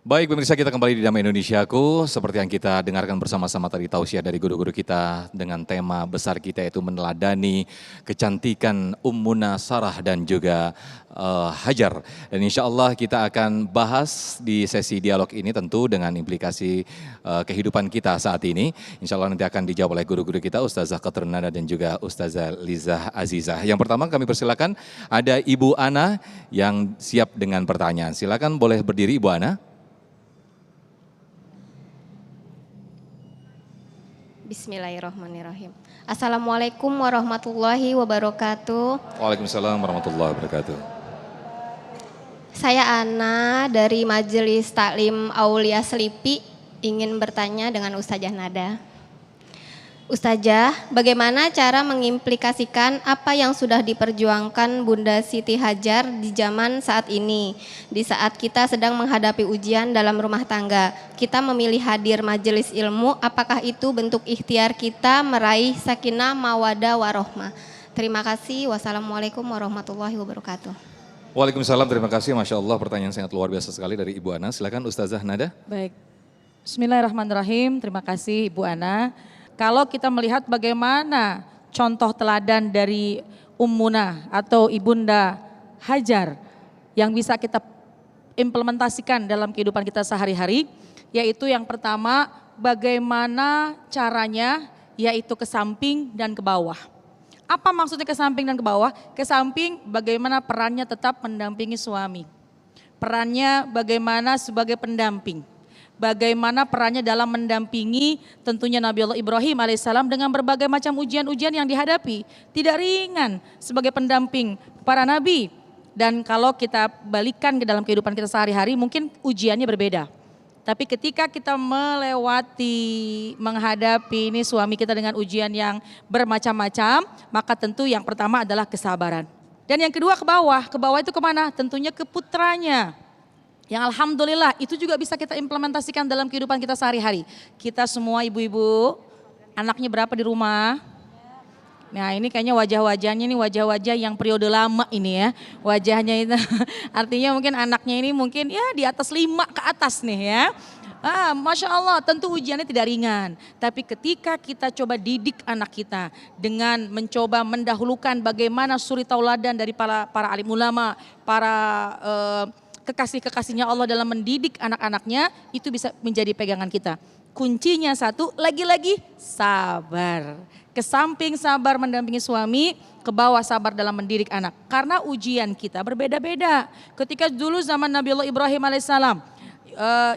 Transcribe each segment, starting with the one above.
Baik pemirsa, kita kembali di Damai Indonesiaku. Seperti yang kita dengarkan bersama-sama tadi tausiah dari guru-guru kita dengan tema besar kita yaitu meneladani kecantikan Ummuna Sarah dan juga Hajar. Dan insya Allah kita akan bahas di sesi dialog ini tentu dengan implikasi kehidupan kita saat ini. Insya Allah nanti akan dijawab oleh guru-guru kita Ustazah Qatrunada dan juga Ustazah Lizah Azizah. Yang pertama kami persilakan ada Ibu Ana yang siap dengan pertanyaan. Silakan boleh berdiri Ibu Ana. Bismillahirrahmanirrahim. Assalamualaikum warahmatullahi wabarakatuh. Waalaikumsalam warahmatullahi wabarakatuh. Saya Ana dari Majelis Taklim Aulia Selipi ingin bertanya dengan Ustazah Nada. Ustazah, bagaimana cara mengimplikasikan apa yang sudah diperjuangkan Bunda Siti Hajar di zaman saat ini? Di saat kita sedang menghadapi ujian dalam rumah tangga, kita memilih hadir majelis ilmu, apakah itu bentuk ikhtiar kita meraih sakinah, mawadah, warohmah? Terima kasih. Wassalamualaikum warahmatullahi wabarakatuh. Waalaikumsalam, terima kasih. Masya Allah, pertanyaan sangat luar biasa sekali dari Ibu Ana. Silakan Ustazah Nada. Baik, Bismillahirrahmanirrahim. Terima kasih Ibu Ana. Kalau kita melihat bagaimana contoh teladan dari Ummuna atau Ibunda Hajar yang bisa kita implementasikan dalam kehidupan kita sehari-hari, yaitu yang pertama bagaimana caranya yaitu ke samping dan ke bawah. Apa maksudnya ke samping dan ke bawah? Ke samping bagaimana perannya tetap mendampingi suami. Perannya bagaimana sebagai pendamping. Bagaimana perannya dalam mendampingi tentunya Nabi Allah Ibrahim alaihissalam dengan berbagai macam ujian-ujian yang dihadapi. Tidak ringan sebagai pendamping para nabi. Dan kalau kita balikan ke dalam kehidupan kita sehari-hari mungkin ujiannya berbeda. Tapi ketika kita menghadapi ini suami kita dengan ujian yang bermacam-macam, maka tentu yang pertama adalah kesabaran. Dan yang kedua ke bawah itu kemana? Tentunya ke putranya. Yang alhamdulillah itu juga bisa kita implementasikan dalam kehidupan kita sehari-hari. Kita semua ibu-ibu, anaknya berapa di rumah? Nah ini kayaknya wajah-wajahnya ini wajah-wajah yang periode lama ini ya. Wajahnya itu artinya mungkin anaknya ini mungkin ya di atas 5 ke atas nih ya. Masya Allah tentu ujiannya tidak ringan. Tapi ketika kita coba didik anak kita dengan mencoba mendahulukan bagaimana suri tauladan dari para alim ulama, para kekasih-kekasihnya Allah dalam mendidik anak-anaknya, itu bisa menjadi pegangan kita. Kuncinya satu, lagi-lagi sabar. Ke samping sabar mendampingi suami, ke bawah sabar dalam mendidik anak. Karena ujian kita berbeda-beda. Ketika dulu zaman Nabi Allah Ibrahim alaihissalam,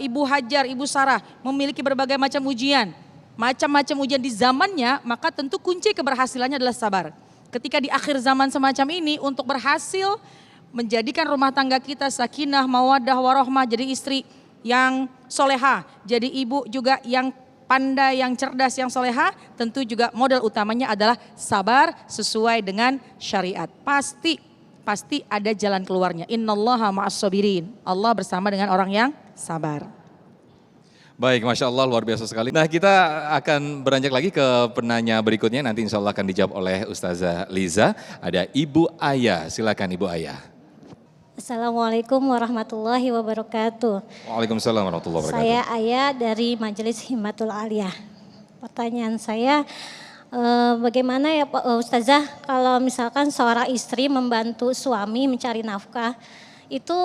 Ibu Hajar, Ibu Sarah memiliki berbagai macam ujian. Macam-macam ujian di zamannya, maka tentu kunci keberhasilannya adalah sabar. Ketika di akhir zaman semacam ini, untuk berhasil menjadikan rumah tangga kita sakinah, mawadah, warohmah, jadi istri yang soleha, jadi ibu juga yang pandai, yang cerdas, yang soleha, tentu juga modal utamanya adalah sabar sesuai dengan syariat. Pasti ada jalan keluarnya. Innallaha ma'as-sabirin. Allah bersama dengan orang yang sabar. Baik, Masya Allah luar biasa sekali. Nah kita akan beranjak lagi ke penanya berikutnya, nanti insya Allah akan dijawab oleh Ustazah Liza. Ada Ibu Aya, silakan Ibu Aya. Assalamualaikum warahmatullahi wabarakatuh. Waalaikumsalam warahmatullahi wabarakatuh. Saya Aya dari Majelis Himmatul Aliyah. Pertanyaan saya, bagaimana ya Ustazah kalau misalkan seorang istri membantu suami mencari nafkah, itu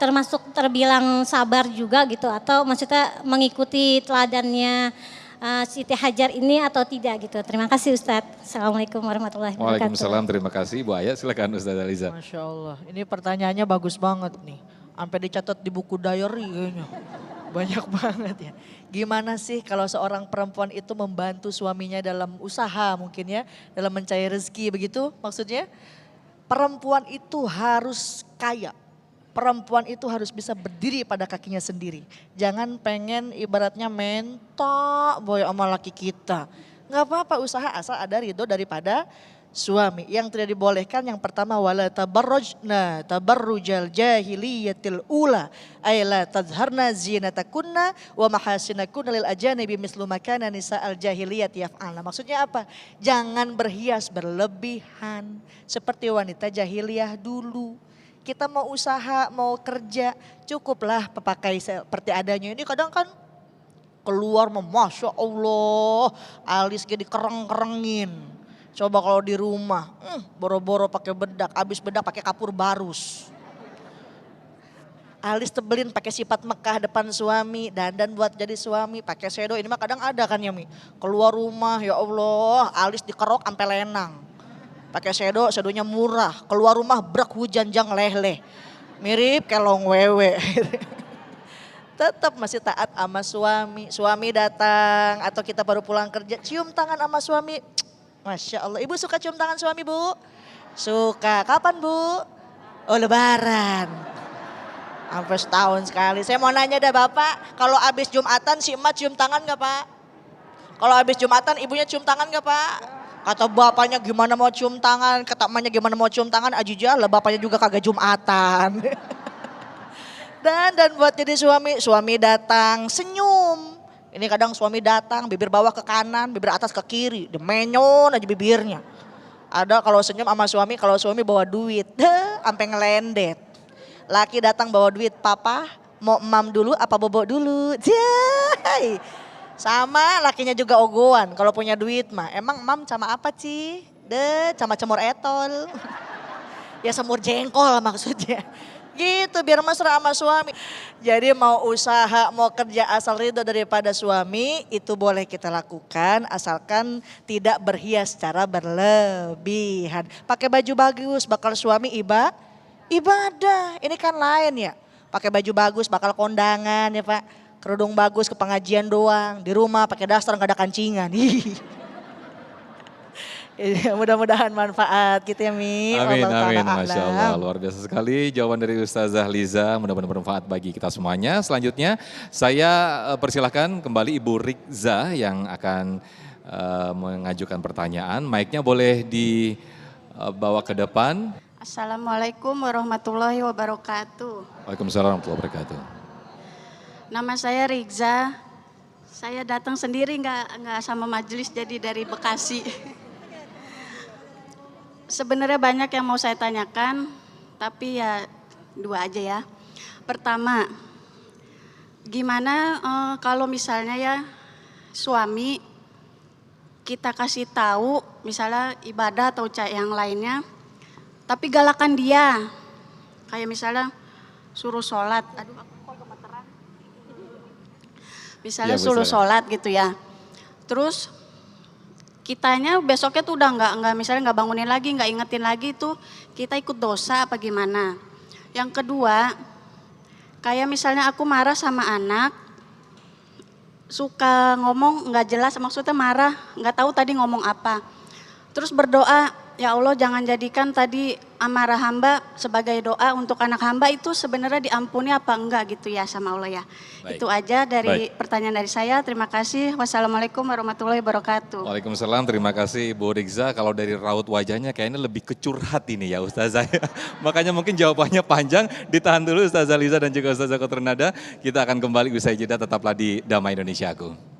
termasuk terbilang sabar juga gitu atau maksudnya mengikuti teladannya Siti Hajar ini atau tidak gitu. Terima kasih Ustadz. Assalamualaikum warahmatullahi wabarakatuh. Waalaikumsalam, terima kasih Bu Aya. Silakan Ustazah Liza. Masya Allah, ini pertanyaannya bagus banget nih. Sampai dicatat di buku diary kayaknya. Banyak banget ya. Gimana sih kalau seorang perempuan itu membantu suaminya dalam usaha mungkin ya. Dalam mencari rezeki begitu maksudnya. Perempuan itu harus kaya. Perempuan itu harus bisa berdiri pada kakinya sendiri. Jangan pengen ibaratnya mentok boy sama laki kita. Nggak apa-apa usaha asal ada ridho daripada suami. Yang tidak dibolehkan yang pertama wala tabarrujna tabarrujal jahiliyatil ula. Ay la tazharna zinatakunna wa mahasinakunna lil ajanibi mislu makana nisa'al jahiliyat yaf'alna. Maksudnya apa? Jangan berhias berlebihan seperti wanita jahiliyah dulu. Kita mau usaha, mau kerja, cukuplah pakai seperti adanya. Ini kadang kan keluar Masya Allah, alis gini kereng-kerengin. Coba kalau di rumah, boro-boro pakai bedak, habis bedak pakai kapur barus. Alis tebelin pakai sifat Mekah depan suami, dandan buat jadi suami, pakai shadow. Ini mah kadang ada kan ya Mi. Keluar rumah ya Allah, alis dikerok sampai lenang. Pakai shadownya murah. Keluar rumah brak hujan jang leleh. Mirip kelong wewe. Tetap masih taat sama suami. Suami datang atau kita baru pulang kerja, cium tangan sama suami. Masya Allah. Ibu suka cium tangan suami Bu? Suka. Kapan Bu? Oh Lebaran. Sampai setahun sekali. Saya mau nanya dah Bapak, kalau habis Jumatan si emak cium tangan gak Pak? Kalau habis Jumatan ibunya cium tangan gak Pak? Kata bapaknya gimana mau cium tangan, kata emaknya gimana mau cium tangan, ajijah lah bapaknya juga kagak Jumatan. Dan buat jadi suami datang senyum. Ini kadang suami datang, bibir bawah ke kanan, bibir atas ke kiri, demenyon aja bibirnya. Ada kalau senyum sama suami, kalau suami bawa duit, sampai ngelendet. Laki datang bawa duit, papa mau emam dulu apa bobo dulu? Jai. Sama lakinya juga ogohan kalau punya duit mah. Emang emam sama apa sih? Sama cemur etol. Ya semur jengkol maksudnya. Gitu biar mesra sama suami. Jadi mau usaha, mau kerja asal ridho daripada suami itu boleh kita lakukan asalkan tidak berhias secara berlebihan. Pakai baju bagus bakal suami ibadah, ini kan lain ya. Pakai baju bagus bakal kondangan ya Pak. Kerudung bagus ke pengajian doang. Di rumah pakai daster nggak ada kancingan. Mudah-mudahan manfaat gitu ya Mi. Amin, Allah amin. Ta'ala Masya Allah, luar biasa sekali jawaban dari Ustazah Liza. Mudah-mudahan bermanfaat bagi kita semuanya. Selanjutnya saya persilahkan kembali Ibu Rikza yang akan mengajukan pertanyaan. Mic-nya boleh dibawa ke depan. Assalamualaikum warahmatullahi wabarakatuh. Waalaikumsalam warahmatullahi wabarakatuh. Nama saya Rigza. Saya datang sendiri nggak sama majelis jadi dari Bekasi. Sebenarnya banyak yang mau saya tanyakan, tapi ya dua aja ya. Pertama, gimana kalau misalnya ya suami kita kasih tahu misalnya ibadah atau yang lainnya, tapi galakan dia, kayak misalnya suruh sholat, aduh aku kok gemeteran, misalnya ya, suruh sholat gitu ya, terus kitanya besoknya tuh udah nggak misalnya nggak bangunin lagi, nggak ingetin lagi tuh kita ikut dosa apa gimana? Yang kedua, kayak misalnya aku marah sama anak, suka ngomong nggak jelas, maksudnya marah, nggak tahu tadi ngomong apa, terus berdoa. Ya Allah jangan jadikan tadi amarah hamba sebagai doa untuk anak hamba, itu sebenarnya diampuni apa enggak gitu ya sama Allah ya. Baik. Itu aja dari pertanyaan dari saya. Terima kasih. Wassalamualaikum warahmatullahi wabarakatuh. Waalaikumsalam, terima kasih Ibu Rikza. Kalau dari raut wajahnya kayaknya lebih kecurhat ini ya Ustazah. Makanya mungkin jawabannya panjang. Ditahan dulu Ustazah Liza dan juga Ustazah Kotrunada. Kita akan kembali usai jeda, tetaplah di Damai Indonesiaku.